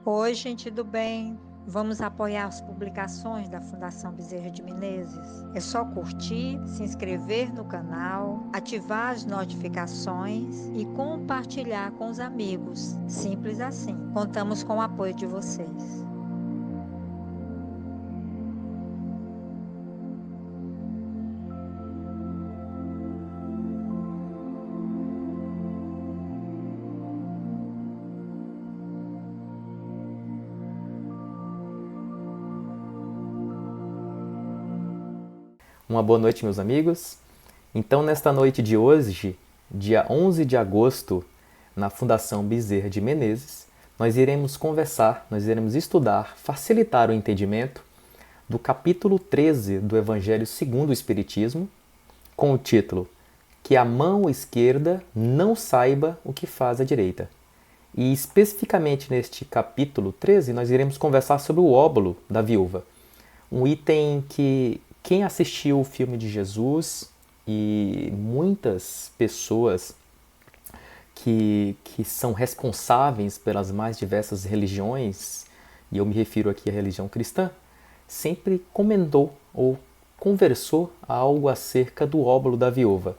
Oi, gente do bem. Vamos apoiar as publicações da Fundação Bezerra de Menezes? É só curtir, se inscrever no canal, ativar as notificações e compartilhar com os amigos. Simples assim. Contamos com o apoio de vocês. Uma boa noite, meus amigos. Então, nesta noite de hoje, dia 11 de agosto, na Fundação Bezerra de Menezes, nós iremos conversar, nós iremos estudar, facilitar o entendimento do capítulo 13 do Evangelho segundo o Espiritismo, com o título Que a mão esquerda não saiba o que faz a direita. E especificamente neste capítulo 13, nós iremos conversar sobre o óbolo da viúva. Um item que quem assistiu o filme de Jesus e muitas pessoas que são responsáveis pelas mais diversas religiões, e eu me refiro aqui à religião cristã, sempre comentou ou conversou algo acerca do óbolo da viúva.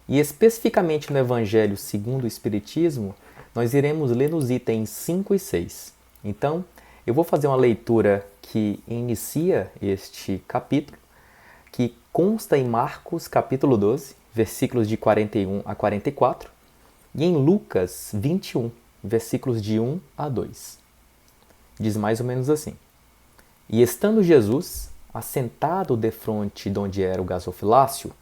E especificamente no Evangelho segundo o Espiritismo, nós iremos ler nos itens 5 e 6. Então, eu vou fazer uma leitura que inicia este capítulo, que consta em Marcos capítulo 12, versículos de 41 a 44, e em Lucas 21, versículos de 1 a 2. Diz mais ou menos assim: E estando Jesus assentado defronte de onde era o gasofilácio,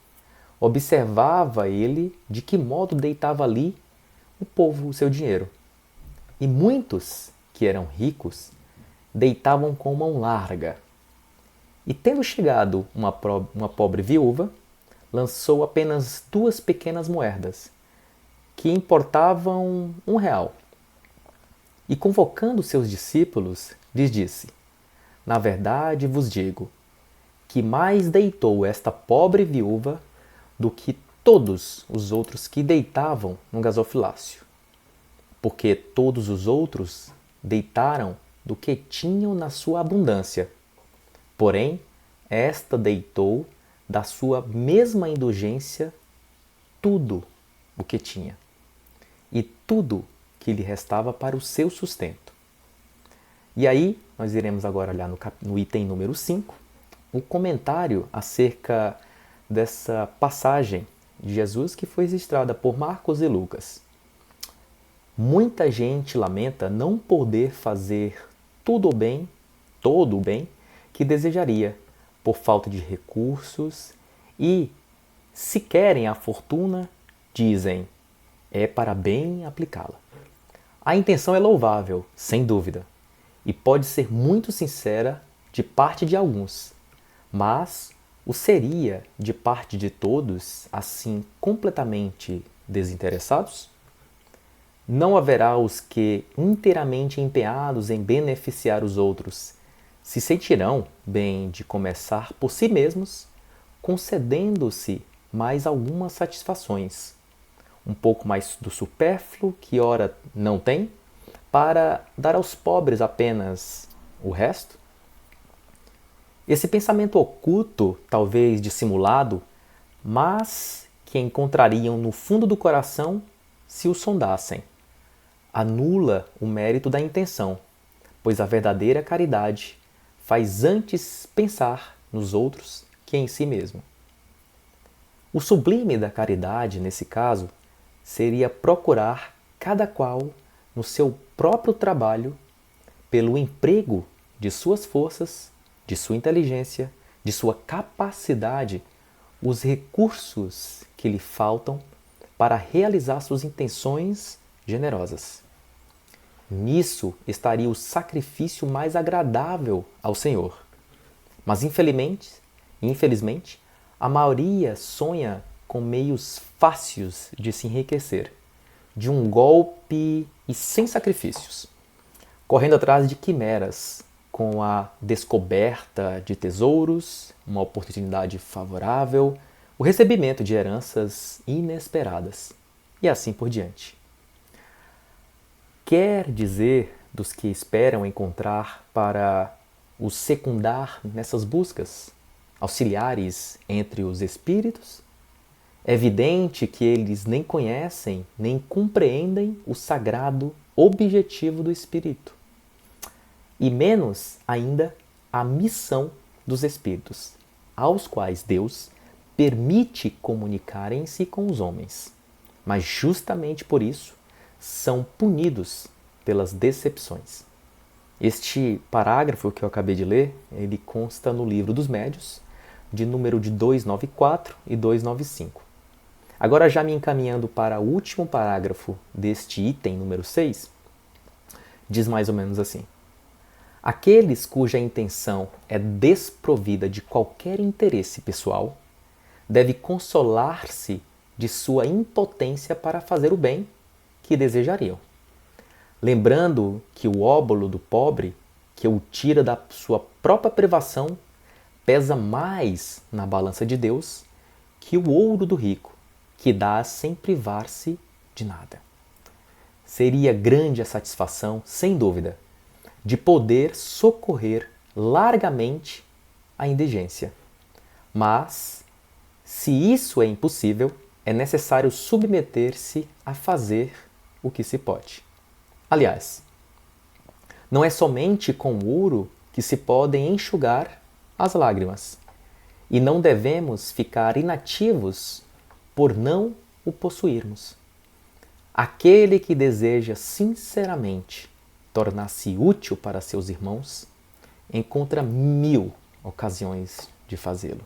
observava ele de que modo deitava ali o povo o seu dinheiro. E muitos, que eram ricos, deitavam com mão larga. E tendo chegado uma pobre viúva, lançou apenas 2 pequenas moedas, que importavam R$ 1. E convocando seus discípulos, lhes disse: Na verdade vos digo, que mais deitou esta pobre viúva do que todos os outros que deitavam no gasofilácio. Porque todos os outros deitaram do que tinham na sua abundância. Porém, esta deitou da sua mesma indulgência tudo o que tinha, e tudo que lhe restava para o seu sustento. E aí, nós iremos agora olhar no item número 5, o comentário acerca dessa passagem de Jesus que foi registrada por Marcos e Lucas. Muita gente lamenta não poder fazer todo o bem que desejaria, por falta de recursos, e, se querem a fortuna, dizem, é para bem aplicá-la. A intenção é louvável, sem dúvida, e pode ser muito sincera de parte de alguns, mas o seria de parte de todos, assim, completamente desinteressados? Não haverá os que, inteiramente empenhados em beneficiar os outros, se sentirão bem de começar por si mesmos, concedendo-se mais algumas satisfações, um pouco mais do supérfluo que ora não tem, para dar aos pobres apenas o resto? Esse pensamento oculto, talvez dissimulado, mas que encontrariam no fundo do coração se o sondassem, anula o mérito da intenção, pois a verdadeira caridade faz antes pensar nos outros que em si mesmo. O sublime da caridade, nesse caso, seria procurar cada qual, no seu próprio trabalho, pelo emprego de suas forças, de sua inteligência, de sua capacidade, os recursos que lhe faltam para realizar suas intenções generosas. Nisso estaria o sacrifício mais agradável ao Senhor. Mas infelizmente, a maioria sonha com meios fáceis de se enriquecer, de um golpe e sem sacrifícios, correndo atrás de quimeras, com a descoberta de tesouros, uma oportunidade favorável, o recebimento de heranças inesperadas, e assim por diante. Quer dizer, dos que esperam encontrar para os secundar nessas buscas auxiliares entre os espíritos? É evidente que eles nem conhecem, nem compreendem o sagrado objetivo do espírito, e menos ainda a missão dos espíritos, aos quais Deus permite comunicarem-se com os homens. Mas justamente por isso são punidos pelas decepções. Este parágrafo que eu acabei de ler, ele consta no Livro dos Médiuns, de número de 294 e 295. Agora, já me encaminhando para o último parágrafo deste item número 6, diz mais ou menos assim: aqueles cuja intenção é desprovida de qualquer interesse pessoal deve consolar-se de sua impotência para fazer o bem que desejariam, lembrando que o óbolo do pobre, que o tira da sua própria privação, pesa mais na balança de Deus que o ouro do rico, que dá sem privar-se de nada. Seria grande a satisfação, sem dúvida, de poder socorrer largamente a indigência. Mas, se isso é impossível, é necessário submeter-se a fazer o que se pode. Aliás, não é somente com ouro que se podem enxugar as lágrimas, e não devemos ficar inativos por não o possuirmos. Aquele que deseja sinceramente tornar-se útil para seus irmãos encontra 1000 ocasiões de fazê-lo.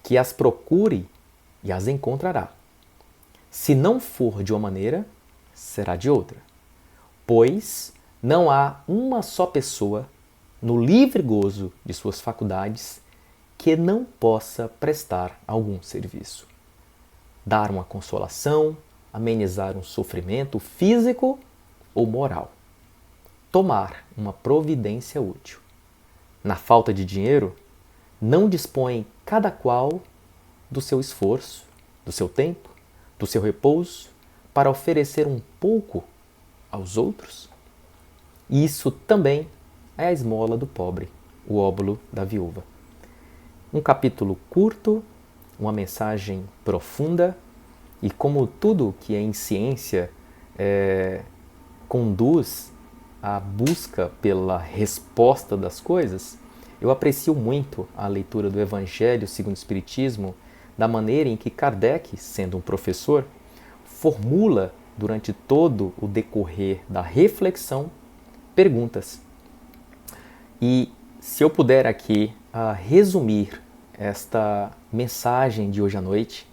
Que as procure e as encontrará. Se não for de uma maneira, será de outra. Pois não há uma só pessoa, no livre gozo de suas faculdades, que não possa prestar algum serviço. Dar uma consolação, amenizar um sofrimento físico ou moral. Tomar uma providência útil. Na falta de dinheiro, não dispõe cada qual do seu esforço, do seu tempo, do seu repouso, para oferecer um pouco aos outros? Isso também é a esmola do pobre, o óbolo da viúva. Um capítulo curto, uma mensagem profunda, e como tudo que é em ciência conduz à busca pela resposta das coisas, eu aprecio muito a leitura do Evangelho segundo o Espiritismo, da maneira em que Kardec, sendo um professor, formula durante todo o decorrer da reflexão perguntas. E se eu puder aqui resumir esta mensagem de hoje à noite,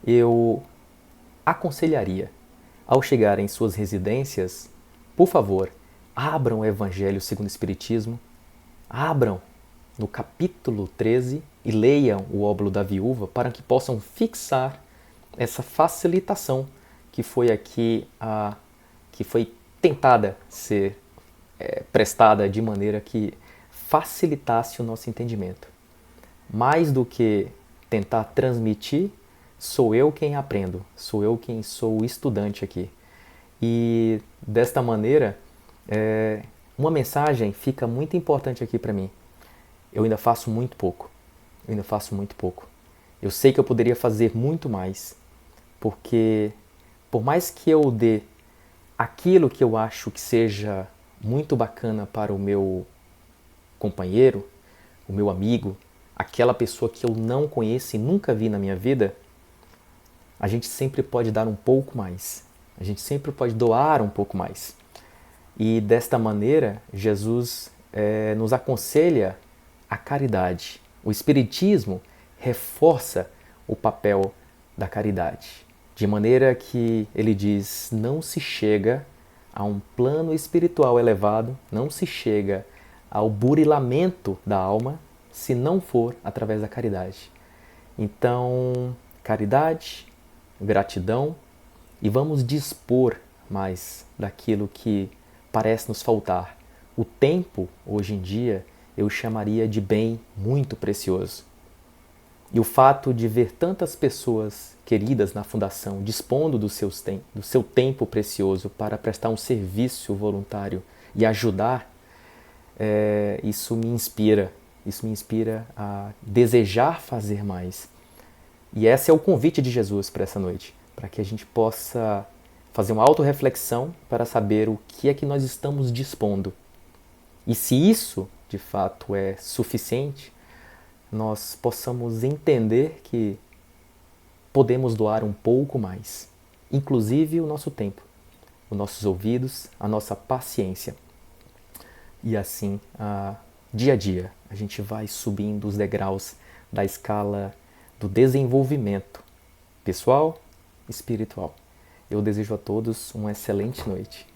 eu aconselharia, ao chegar em suas residências, por favor, abram o Evangelho segundo o Espiritismo, abram no capítulo 13 e leiam o óbolo da viúva para que possam fixar essa facilitação que foi aqui que foi tentada ser prestada de maneira que facilitasse o nosso entendimento. Mais do que tentar transmitir, sou eu quem aprendo, sou eu quem sou o estudante aqui. E desta maneira, uma mensagem fica muito importante aqui para mim. Eu ainda faço muito pouco. Eu sei que eu poderia fazer muito mais, porque por mais que eu dê aquilo que eu acho que seja muito bacana para o meu companheiro, o meu amigo, aquela pessoa que eu não conheço e nunca vi na minha vida, a gente sempre pode dar um pouco mais. A gente sempre pode doar um pouco mais. E desta maneira, Jesus nos aconselha a caridade. O Espiritismo reforça o papel da caridade. De maneira que ele diz, não se chega a um plano espiritual elevado, não se chega ao burilamento da alma, se não for através da caridade. Então, caridade, gratidão, e vamos dispor mais daquilo que parece nos faltar. O tempo, hoje em dia, eu chamaria de bem muito precioso. E o fato de ver tantas pessoas queridas na Fundação dispondo do seu tempo precioso para prestar um serviço voluntário e ajudar, isso me inspira. Isso me inspira a desejar fazer mais. E esse é o convite de Jesus para essa noite, para que a gente possa fazer uma autorreflexão para saber o que é que nós estamos dispondo. E se isso, de fato, é suficiente, nós possamos entender que podemos doar um pouco mais, inclusive o nosso tempo, os nossos ouvidos, a nossa paciência. E assim, dia a dia, a gente vai subindo os degraus da escala do desenvolvimento pessoal e espiritual. Eu desejo a todos uma excelente noite.